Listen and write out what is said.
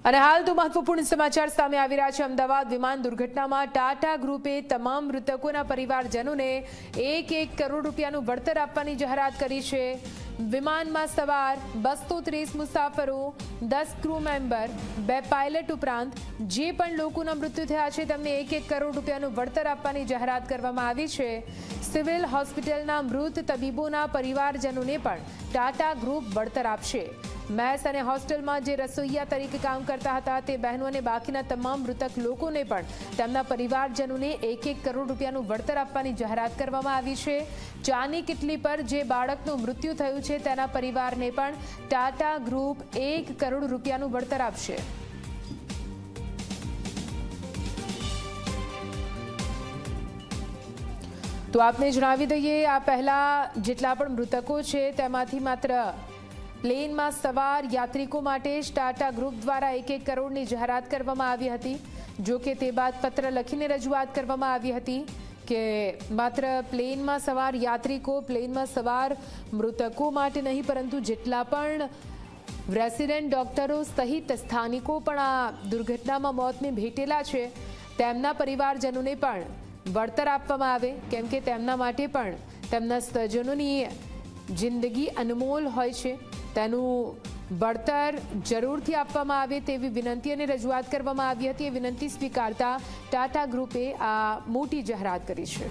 અને હાલ તો મહત્વપૂર્ણ સમાચાર સામે આવી રહ્યા છે। અમદાવાદ વિમાન દુર્ઘટનામાં ટાટા ગ્રુપે તમામ મૃતકોના પરિવારજનોને 1 કરોડ રૂપિયાનું વળતર આપવાની જાહેરાત કરી છે। વિમાનમાં સવાર 230 મુસાફરો, 10 ક્રૂ મેમ્બર, 2 પાયલટ ઉપરાંત જે પણ લોકોના મૃત્યુ થયા છે તેમને 1 કરોડ રૂપિયાનું વળતર આપવાની જાહેરાત કરવામાં આવી છે। સિવિલ હોસ્પિટલના મૃત તબીબોના પરિવારજનોને પણ ટાટા ગ્રુપ વળતર આપશે। મેસ અને હોસ્ટેલમાં જે રસોઈયા તરીકે કામ કરતા હતા તે બહેનો અને બાકીના તમામ મૃતક લોકોને પણ તેમના પરિવારજનોને 1 કરોડ રૂપિયાનું વળતર આપવાની જાહેરાત કરવામાં આવી છે। ચાની કિટલી પર જે બાળકનું મૃત્યુ થયું છે તેના પરિવારને પણ ટાટા ગ્રુપ 1 કરોડ રૂપિયાનું વળતર આપશે। તો આપને જણાવી દઈએ, આ પહેલા જેટલા પણ મૃતકો છે તેમાંથી માત્ર પ્લેનમાં સવાર યાત્રિકો માટે જ ટાટા ગ્રુપ દ્વારા 1 કરોડની જાહેરાત કરવામાં આવી હતી। જો કે તે બાદ પત્ર લખીને રજૂઆત કરવામાં આવી હતી કે માત્ર પ્લેનમાં સવાર યાત્રિકો, પ્લેનમાં સવાર મૃતકો માટે નહીં પરંતુ જેટલા પણ રેસિડેન્ટ ડોક્ટરો સહિત સ્થાનિકો પણ આ દુર્ઘટનામાં મોતને ભેટેલા છે તેમના પરિવારજનોને પણ વળતર આપવામાં આવે, કેમ કે તેમના માટે પણ તેમના સ્વજનોની જિંદગી અનમોલ હોય છે। તેનું વળતર જરૂરથી આપવામાં આવે તેવી વિનંતી અને રજૂઆત કરવામાં આવી હતી। એ વિનંતી સ્વીકારતા ટાટા ગ્રુપે આ મોટી જાહેરાત કરી છે।